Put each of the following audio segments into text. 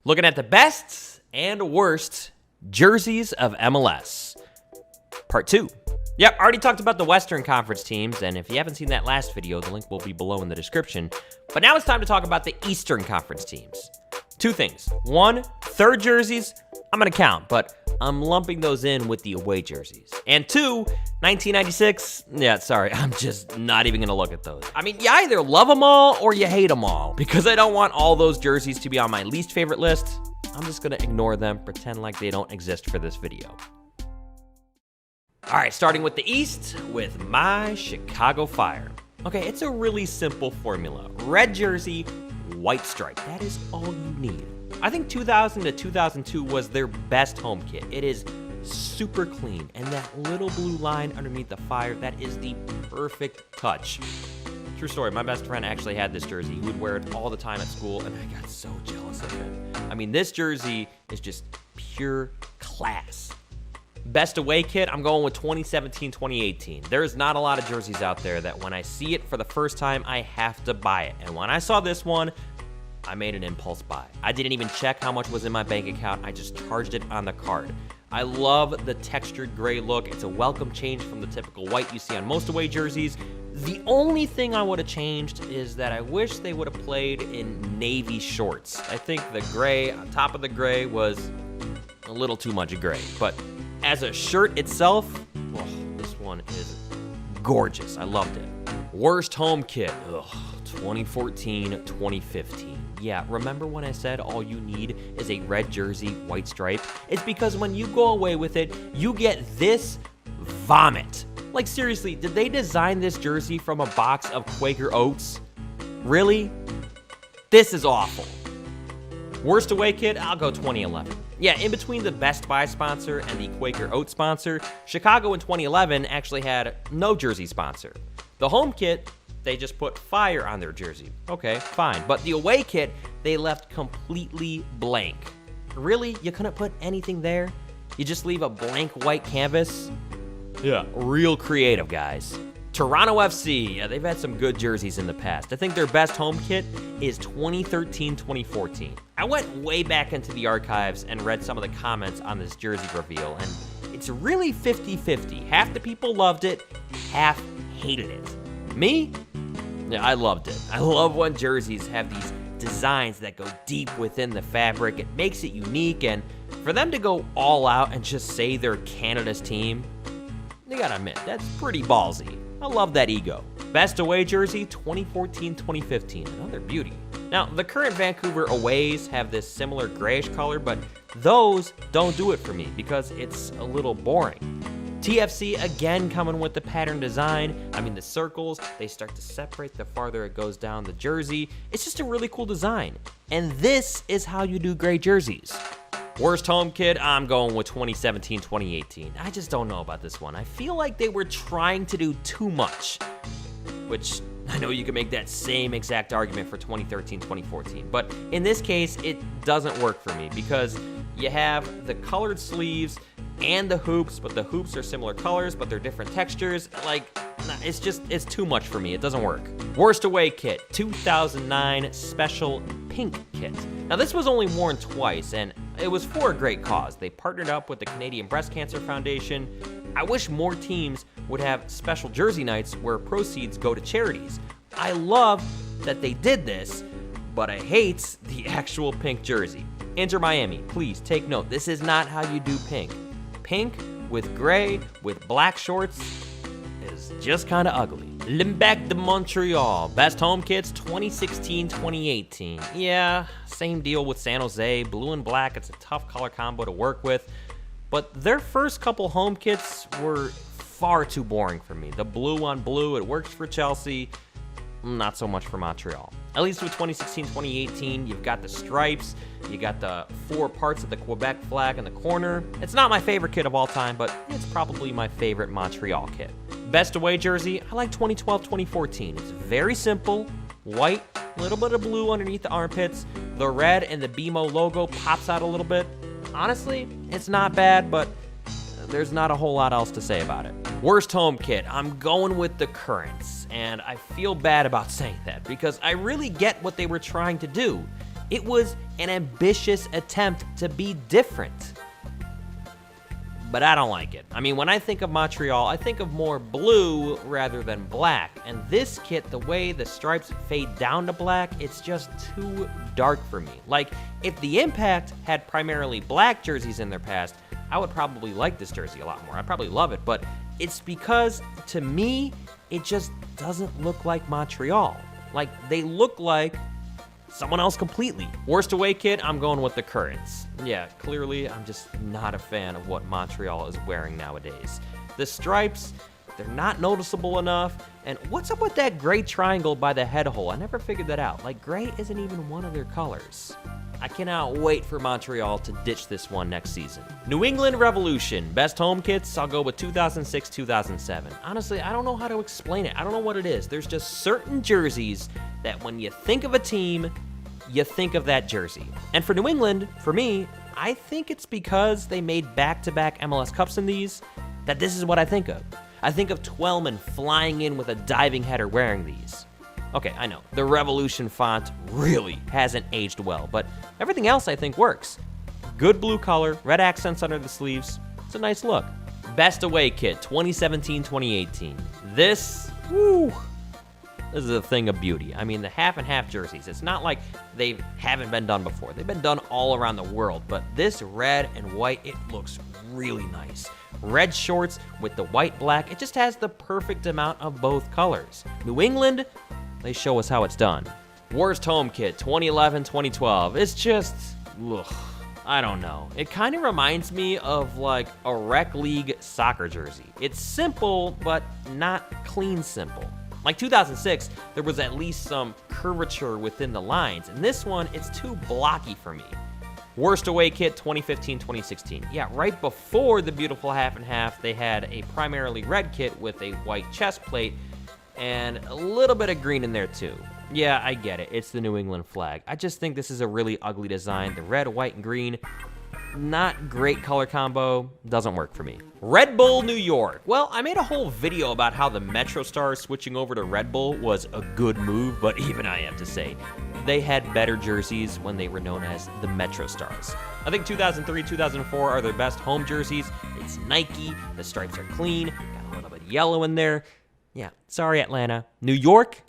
Looking at the best and worst jerseys of MLS. Part 2. Yep, already talked about the Western Conference teams, and if you haven't seen that last video, the link will be below in the description. But now it's time to talk about the Eastern Conference teams. Two things. One, third jerseys, I'm going to count, but I'm lumping those in with the away jerseys. And two, 1996, yeah, sorry, I'm just not even going to look at those. I mean, you either love them all or you hate them all. Because I don't want all those jerseys to be on my least favorite list, I'm just going to ignore them, pretend like they don't exist for this video. All right, starting with the East with my Chicago Fire. Okay, it's a really simple formula. Red jersey, white stripe. That is all you need. I think 2000 to 2002 was their best home kit. It is super clean, and that little blue line underneath the fire, that is the perfect touch. True story, my best friend actually had this jersey. He would wear it all the time at school, and I got so jealous of him. I mean, this jersey is just pure class. Best away kit, I'm going with 2017-2018. There's not a lot of jerseys out there that when I see it for the first time, I have to buy it. And when I saw this one, I made an impulse buy. I didn't even check how much was in my bank account. I just charged it on the card. I love the textured gray look. It's a welcome change from the typical white you see on most away jerseys. The only thing I would have changed is that I wish they would have played in navy shorts. I think the gray, on top of the gray, was a little too much gray. But as a shirt itself, oh, this one is gorgeous. I loved it. Worst home kit, 2014-2015. Yeah, remember when I said all you need is a red jersey, white stripe? It's because when you go away with it, you get this vomit. Like seriously, did they design this jersey from a box of Quaker Oats? Really? This is awful. Worst away kit, I'll go 2011. Yeah, in between the Best Buy sponsor and the Quaker Oats sponsor, Chicago in 2011 actually had no jersey sponsor. The home kit, they just put fire on their jersey. Okay, fine. But the away kit, they left completely blank. Really? You couldn't put anything there? You just leave a blank white canvas? Yeah, real creative, guys. Toronto FC, yeah, they've had some good jerseys in the past. I think their best home kit is 2013-2014. I went way back into the archives and read some of the comments on this jersey reveal, and it's really 50-50. Half the people loved it, half hated it. Me? Yeah, I loved it. I love when jerseys have these designs that go deep within the fabric. It makes it unique, and for them to go all out and just say they're Canada's team, you gotta admit, that's pretty ballsy. I love that ego. Best away jersey, 2014-2015, another beauty. Now, the current Vancouver aways have this similar grayish color, but those don't do it for me because it's a little boring. TFC, again, coming with the pattern design. I mean, the circles, they start to separate the farther it goes down the jersey. It's just a really cool design. And this is how you do gray jerseys. Worst home kit, I'm going with 2017-2018. I just don't know about this one. I feel like they were trying to do too much, which I know you can make that same exact argument for 2013-2014. But in this case, it doesn't work for me because you have the colored sleeves and the hoops, but the hoops are similar colors, but they're different textures. Like, it's too much for me. It doesn't work. Worst away kit, 2009 special pink kit. Now, this was only worn twice, and it was for a great cause. They partnered up with the Canadian Breast Cancer Foundation. I wish more teams would have special jersey nights where proceeds go to charities. I love that they did this, but I hate the actual pink jersey. Inter Miami, please take note. This is not how you do pink. Pink with gray with black shorts is just kind of ugly. Impact de Montreal. Best home kits, 2016-2018. Yeah, same deal with San Jose. Blue and black, it's a tough color combo to work with. But their first couple home kits were far too boring for me. The blue on blue, it works for Chelsea. Not so much for Montreal. At least with 2016-2018, you've got the stripes, you got the 4 parts of the Quebec flag in the corner. It's not my favorite kit of all time, but it's probably my favorite Montreal kit. Best away jersey, I like 2012-2014. It's very simple, white, a little bit of blue underneath the armpits. The red and the BMO logo pops out a little bit. Honestly, it's not bad, but there's not a whole lot else to say about it. Worst home kit, I'm going with the Currents, and I feel bad about saying that because I really get what they were trying to do. It was an ambitious attempt to be different. But I don't like it. I mean, when I think of Montreal, I think of more blue rather than black. And this kit, the way the stripes fade down to black, it's just too dark for me. Like, if the Impact had primarily black jerseys in their past, I would probably like this jersey a lot more. I'd probably love it. But it's because, to me, it just doesn't look like Montreal. Like, they look like someone else completely. Worst away kit, I'm going with the Currents. Yeah, clearly, I'm just not a fan of what Montreal is wearing nowadays. The stripes, they're not noticeable enough. And what's up with that gray triangle by the head hole? I never figured that out. Like, gray isn't even one of their colors. I cannot wait for Montreal to ditch this one next season. New England Revolution. Best home kits, I'll go with 2006, 2007. Honestly, I don't know how to explain it. I don't know what it is. There's just certain jerseys that when you think of a team, you think of that jersey. And for New England, for me, I think it's because they made back-to-back MLS Cups in these that this is what I think of. I think of Twellman flying in with a diving header wearing these. Okay, I know, the Revolution font really hasn't aged well, but everything else I think works. Good blue color, red accents under the sleeves. It's a nice look. Best away kit, 2017-2018. This is a thing of beauty. I mean, the half and half jerseys, it's not like they haven't been done before. They've been done all around the world, but this red and white, it looks really nice. Red shorts with the white black, it just has the perfect amount of both colors. New England, they show us how it's done. Worst home kit, 2011-2012. It's just, I don't know. It kind of reminds me of like a rec league soccer jersey. It's simple, but not clean simple. Like 2006, there was at least some curvature within the lines. And this one, it's too blocky for me. Worst away kit, 2015-2016. Yeah, right before the beautiful half and half, they had a primarily red kit with a white chest plate and a little bit of green in there too. Yeah, I get it. It's the New England flag. I just think this is a really ugly design. The red, white, and green, not great color combo. Doesn't work for me. Red Bull New York. Well, I made a whole video about how the Metro Stars switching over to Red Bull was a good move, but even I have to say, they had better jerseys when they were known as the Metro Stars. I think 2003, 2004 are their best home jerseys. It's Nike, the stripes are clean, got a little bit of yellow in there. Yeah, sorry Atlanta. New York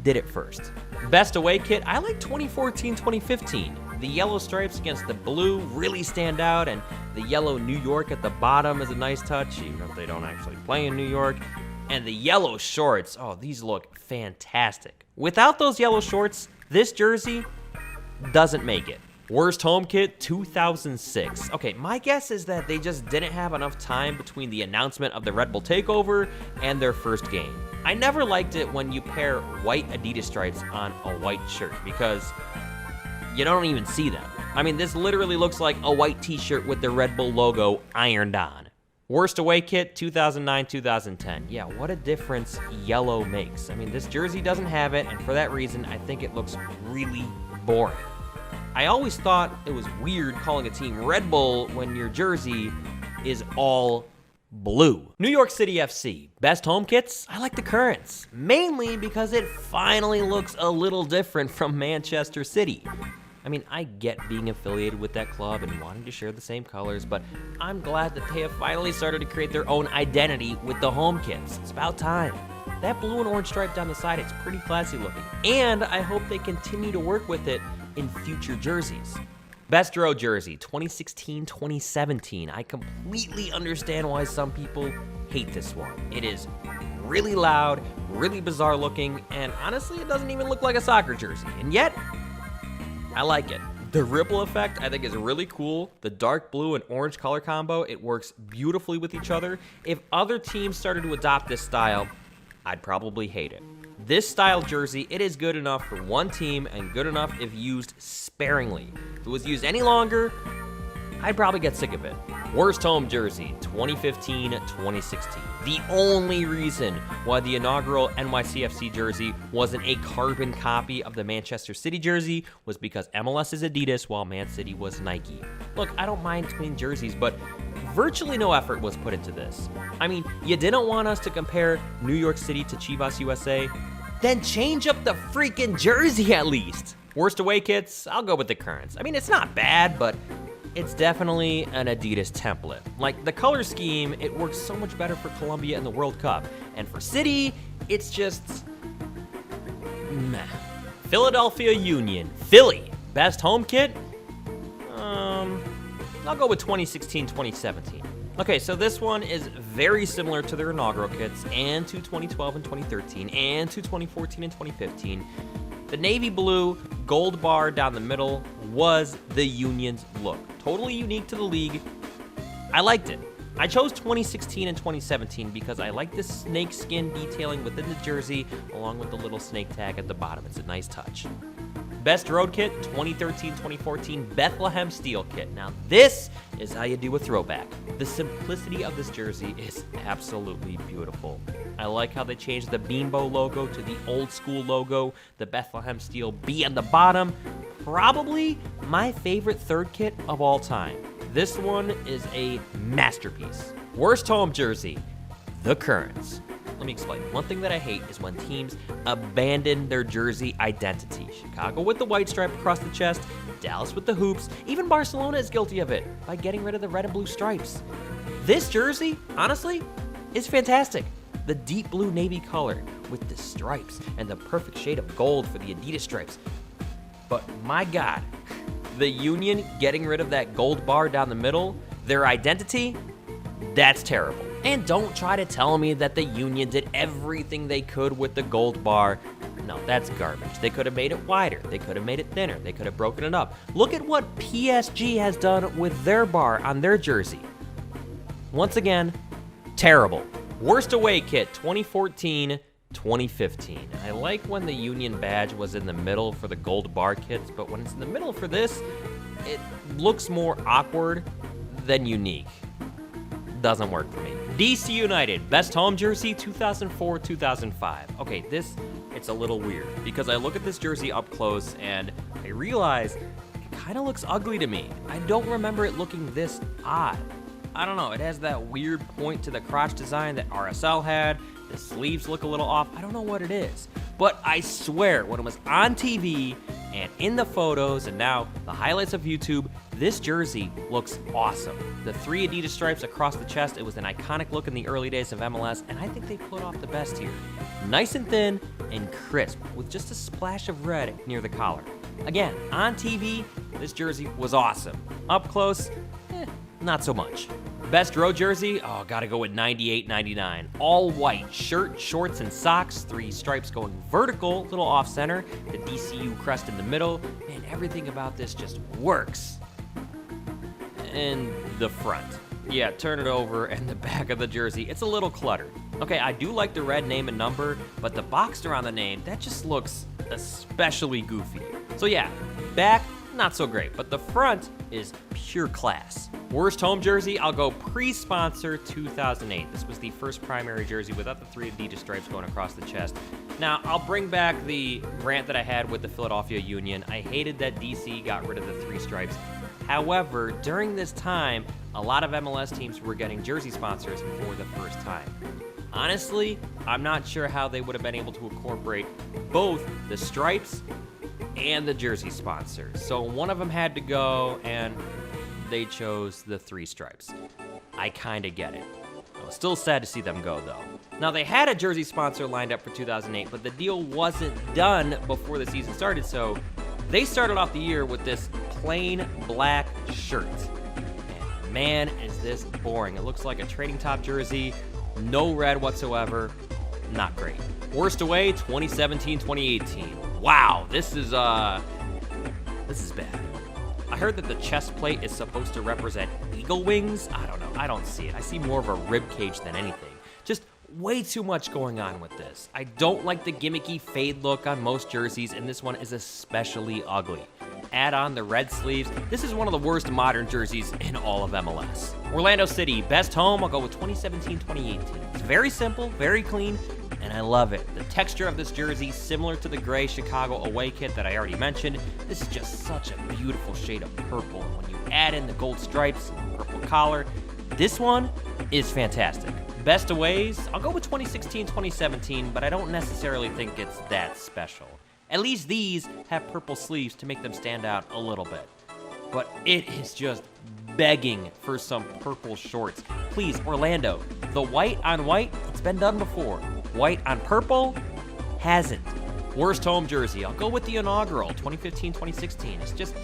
did it first. Best away kit, I like 2014-2015. The yellow stripes against the blue really stand out, and the yellow New York at the bottom is a nice touch, even if they don't actually play in New York. And the yellow shorts, oh, these look fantastic. Without those yellow shorts, this jersey doesn't make it. Worst home kit, 2006. Okay, my guess is that they just didn't have enough time between the announcement of the Red Bull takeover and their first game. I never liked it when you pair white Adidas stripes on a white shirt because you don't even see them. I mean, this literally looks like a white t-shirt with the Red Bull logo ironed on. Worst away kit, 2009-2010. Yeah, what a difference yellow makes. I mean, this jersey doesn't have it, and for that reason, I think it looks really boring. I always thought it was weird calling a team Red Bull when your jersey is all blue. New York City FC. Best home kits? I like the Currents, mainly because it finally looks a little different from Manchester City. I mean, I get being affiliated with that club and wanting to share the same colors, but I'm glad that they have finally started to create their own identity with the home kits. It's about time. That blue and orange stripe down the side, it's pretty classy looking. And I hope they continue to work with it in future jerseys. Best road jersey, 2016-2017. I completely understand why some people hate this one. It is really loud, really bizarre looking, and honestly, it doesn't even look like a soccer jersey. And yet, I like it. The ripple effect, I think, is really cool. The dark blue and orange color combo, it works beautifully with each other. If other teams started to adopt this style, I'd probably hate it. This style jersey, it is good enough for one team and good enough if used sparingly. If it was used any longer, I'd probably get sick of it. Worst home jersey, 2015-2016. The only reason why the inaugural NYCFC jersey wasn't a carbon copy of the Manchester City jersey was because MLS is Adidas while Man City was Nike. Look, I don't mind clean jerseys, but virtually no effort was put into this. I mean, you didn't want us to compare New York City to Chivas USA? Then change up the freaking jersey at least. Worst away kits, I'll go with the Currents. I mean, it's not bad, but it's definitely an Adidas template. Like, the color scheme, it works so much better for Colombia in the World Cup. And for City, it's just meh. Philadelphia Union. Philly. Best home kit? I'll go with 2016-2017. Okay, so this one is very similar to their inaugural kits, and to 2012 and 2013, and to 2014 and 2015. The navy blue gold bar down the middle was the Union's look. Totally unique to the league. I liked it. I chose 2016 and 2017 because I like the snake skin detailing within the jersey along with the little snake tag at the bottom. It's a nice touch. Best road kit, 2013-2014 Bethlehem Steel kit. Now this is how you do a throwback. The simplicity of this jersey is absolutely beautiful. I like how they changed the Beanbo logo to the old school logo, the Bethlehem Steel B on the bottom. Probably my favorite third kit of all time. This one is a masterpiece. Worst home jersey, the Currents. Let me explain. One thing that I hate is when teams abandon their jersey identity. Chicago with the white stripe across the chest, Dallas with the hoops, even Barcelona is guilty of it by getting rid of the red and blue stripes. This jersey, honestly, is fantastic. The deep blue navy color with the stripes and the perfect shade of gold for the Adidas stripes. But my God, the Union getting rid of that gold bar down the middle, their identity, that's terrible. And don't try to tell me that the Union did everything they could with the gold bar. No, that's garbage. They could have made it wider. They could have made it thinner. They could have broken it up. Look at what PSG has done with their bar on their jersey. Once again, terrible. Worst away kit, 2014-2015. I like when the Union badge was in the middle for the gold bar kits, but when it's in the middle for this, it looks more awkward than unique. Doesn't work for me. DC United, best home jersey, 2004-2005. Okay, it's a little weird because I look at this jersey up close and I realize it kind of looks ugly to me. I don't remember it looking this odd. I don't know, it has that weird point to the crotch design that RSL had. The sleeves look a little off. I don't know what it is. But I swear, when it was on TV and in the photos and now the highlights of YouTube, this jersey looks awesome. The 3 Adidas stripes across the chest, it was an iconic look in the early days of MLS, and I think they pulled off the best here. Nice and thin and crisp, with just a splash of red near the collar. Again, on TV, this jersey was awesome. Up close, not so much. Best road jersey? Oh, gotta go with 98-99. All white, shirt, shorts, and socks. 3 stripes going vertical, little off center. The DCU crest in the middle. Man, everything about this just works. And the front. Yeah, turn it over, and the back of the jersey, it's a little cluttered. Okay, I do like the red name and number, but the box around the name, that just looks especially goofy. So yeah, back, not so great, but the front is pure class. Worst home jersey, I'll go pre-sponsor 2008. This was the first primary jersey without the 3 Adidas stripes going across the chest. Now, I'll bring back the rant that I had with the Philadelphia Union. I hated that DC got rid of the 3 stripes. However, during this time, a lot of MLS teams were getting jersey sponsors for the first time. Honestly, I'm not sure how they would have been able to incorporate both the stripes and the jersey sponsors. So one of them had to go, and they chose the 3 stripes. I kinda get it. I was still sad to see them go, though. Now, they had a jersey sponsor lined up for 2008, but the deal wasn't done before the season started, so they started off the year with this plain black shirt. And man, is this boring. It looks like a trading top jersey, no red whatsoever. Not great. Worst away, 2017-2018. Wow, this is bad. I heard that the chest plate is supposed to represent eagle wings. I don't know. I don't see it. I see more of a rib cage than anything. Just way too much going on with this. I don't like the gimmicky fade look on most jerseys, and this one is especially ugly. Add on the red sleeves. This is one of the worst modern jerseys in all of MLS. Orlando City, best home, I'll go with 2017-2018. It's very simple, very clean, and I love it. The texture of this jersey, similar to the gray Chicago away kit that I already mentioned. This is just such a beautiful shade of purple. And when you add in the gold stripes and the purple collar, this one is fantastic. Best aways, I'll go with 2016-2017, but I don't necessarily think it's that special. At least these have purple sleeves to make them stand out a little bit. But it is just begging for some purple shorts. Please, Orlando, the white on white, it's been done before. White on purple, hasn't. Worst home jersey, I'll go with the inaugural, 2015-2016. It's just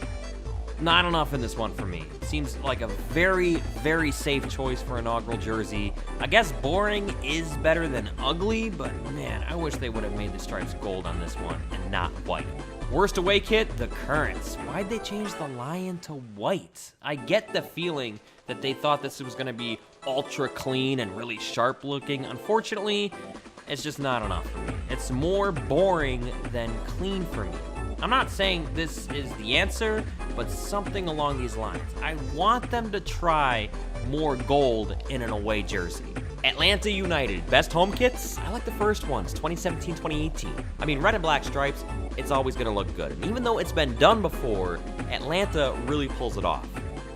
not enough in this one for me. Seems like a very, very safe choice for inaugural jersey. I guess boring is better than ugly, but man, I wish they would have made the stripes gold on this one and not white. Worst away kit, the Currents. Why'd they change the lion to white? I get the feeling that they thought this was gonna be ultra clean and really sharp looking. Unfortunately, it's just not enough for me. It's more boring than clean for me. I'm not saying this is the answer, but something along these lines. I want them to try more gold in an away jersey. Atlanta United, best home kits? I like the first ones, 2017-2018. I mean, red and black stripes, it's always gonna look good. And even though it's been done before, Atlanta really pulls it off.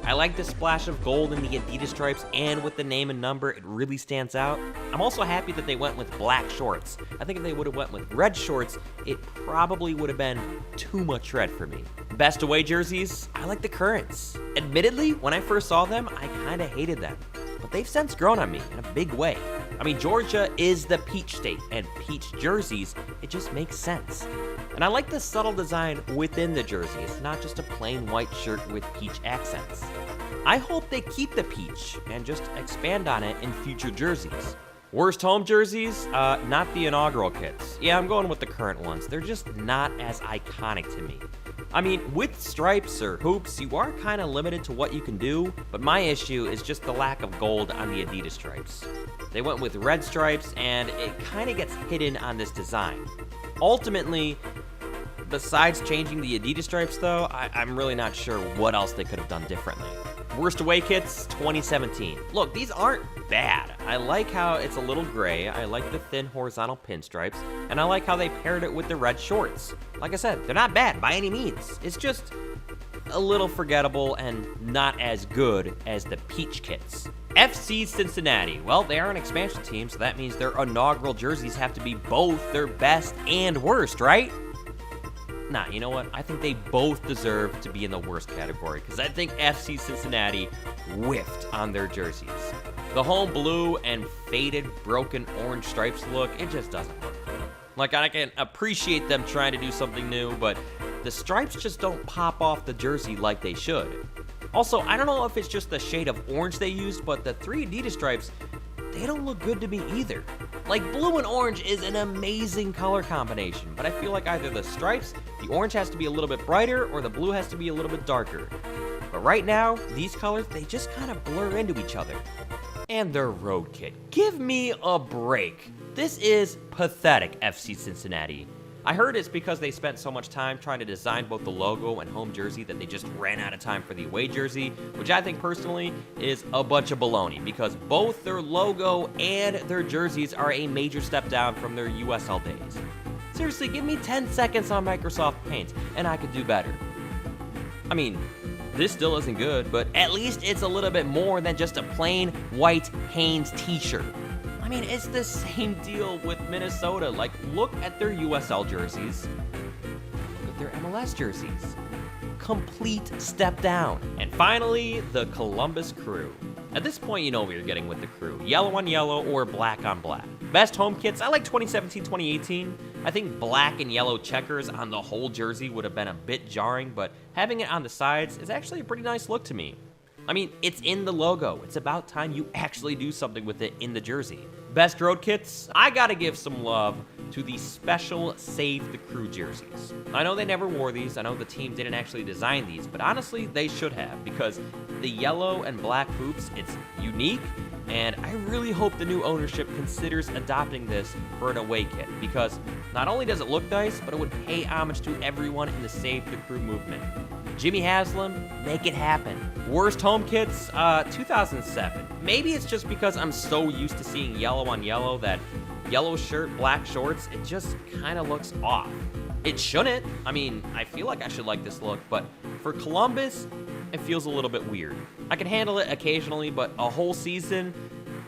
I like the splash of gold in the Adidas stripes, and with the name and number, it really stands out. I'm also happy that they went with black shorts. I think if they would have went with red shorts, it probably would have been too much red for me. Best away jerseys, I like the Currents. Admittedly, when I first saw them, I kind of hated them, but they've since grown on me in a big way. I mean, Georgia is the peach state, and peach jerseys, it just makes sense. And I like the subtle design within the jersey. It's not just a plain white shirt with peach accents. I hope they keep the peach and just expand on it in future jerseys. Worst home jerseys? Not the inaugural kits. Yeah, I'm going with the current ones. They're just not as iconic to me. I mean, with stripes or hoops, you are kind of limited to what you can do, but my issue is just the lack of gold on the Adidas stripes. They went with red stripes, and it kind of gets hidden on this design. Ultimately, besides changing the Adidas stripes though, I'm really not sure what else they could have done differently. Worst away kits, 2017. Look, these aren't bad. I like how it's a little gray, I like the thin horizontal pinstripes, and I like how they paired it with the red shorts. Like I said, they're not bad by any means. It's just a little forgettable and not as good as the peach kits. FC Cincinnati. Well, they are an expansion team, so that means their inaugural jerseys have to be both their best and worst, right? Nah, you know what? I think they both deserve to be in the worst category, because I think FC Cincinnati whiffed on their jerseys. The home blue and faded broken orange stripes look, it just doesn't look good. Like, I can appreciate them trying to do something new, but the stripes just don't pop off the jersey like they should. Also, I don't know if it's just the shade of orange they used, but the three Adidas stripes, they don't look good to me either. Like, blue and orange is an amazing color combination, but I feel like either the stripes, the orange has to be a little bit brighter, or the blue has to be a little bit darker. But right now, these colors, they just kind of blur into each other. And their road kit. Give me a break. This is pathetic, FC Cincinnati. I heard it's because they spent so much time trying to design both the logo and home jersey that they just ran out of time for the away jersey, which I think personally is a bunch of baloney, because both their logo and their jerseys are a major step down from their USL days. Seriously, give me 10 seconds on Microsoft Paint, and I could do better. I mean, this still isn't good, but at least it's a little bit more than just a plain white Hanes t-shirt. I mean, it's the same deal with Minnesota. Like, look at their USL jerseys. Look at their MLS jerseys. Complete step down. And finally, the Columbus Crew. At this point, you know what you're getting with the Crew. Yellow on yellow or black on black. Best home kits, I like 2017-2018. I think black and yellow checkers on the whole jersey would have been a bit jarring, but having it on the sides is actually a pretty nice look to me. I mean, it's in the logo. It's about time you actually do something with it in the jersey. Best road kits, I gotta give some love to the special Save the Crew jerseys. I know they never wore these, I know the team didn't actually design these, but honestly, they should have, because the yellow and black hoops, it's unique, and I really hope the new ownership considers adopting this for an away kit, because not only does it look nice, but it would pay homage to everyone in the Save the Crew movement. Jimmy Haslam, make it happen. Worst home kits, 2007. Maybe it's just because I'm so used to seeing yellow on yellow that yellow shirt, black shorts, it just kind of looks off. It shouldn't. I mean, I feel like I should like this look, but for Columbus, it feels a little bit weird. I can handle it occasionally, but a whole season?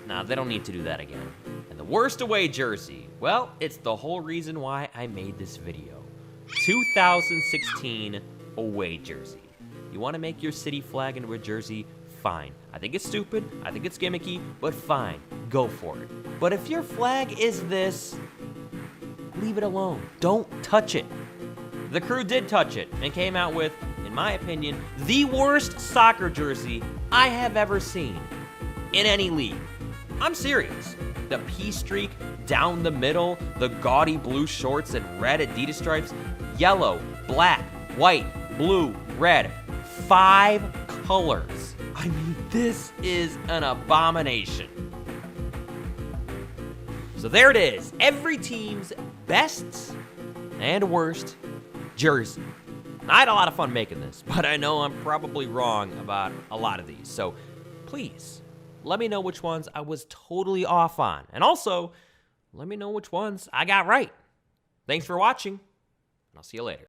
Nah, they don't need to do that again. And the worst away jersey, well, it's the whole reason why I made this video. 2016 away jersey. You want to make your city flag into a jersey? Fine. I think it's stupid, I think it's gimmicky, but fine, go for it. But if your flag is this, leave it alone. Don't touch it. The Crew did touch it and came out with, in my opinion, the worst soccer jersey I have ever seen in any league. I'm serious. The P streak down the middle, the gaudy blue shorts and red Adidas stripes, yellow, black, white, blue, red, 5 colors. I mean, this is an abomination. So there it is, every team's best and worst jersey. I had a lot of fun making this, but I know I'm probably wrong about a lot of these. So please, let me know which ones I was totally off on. And also, let me know which ones I got right. Thanks for watching, and I'll see you later.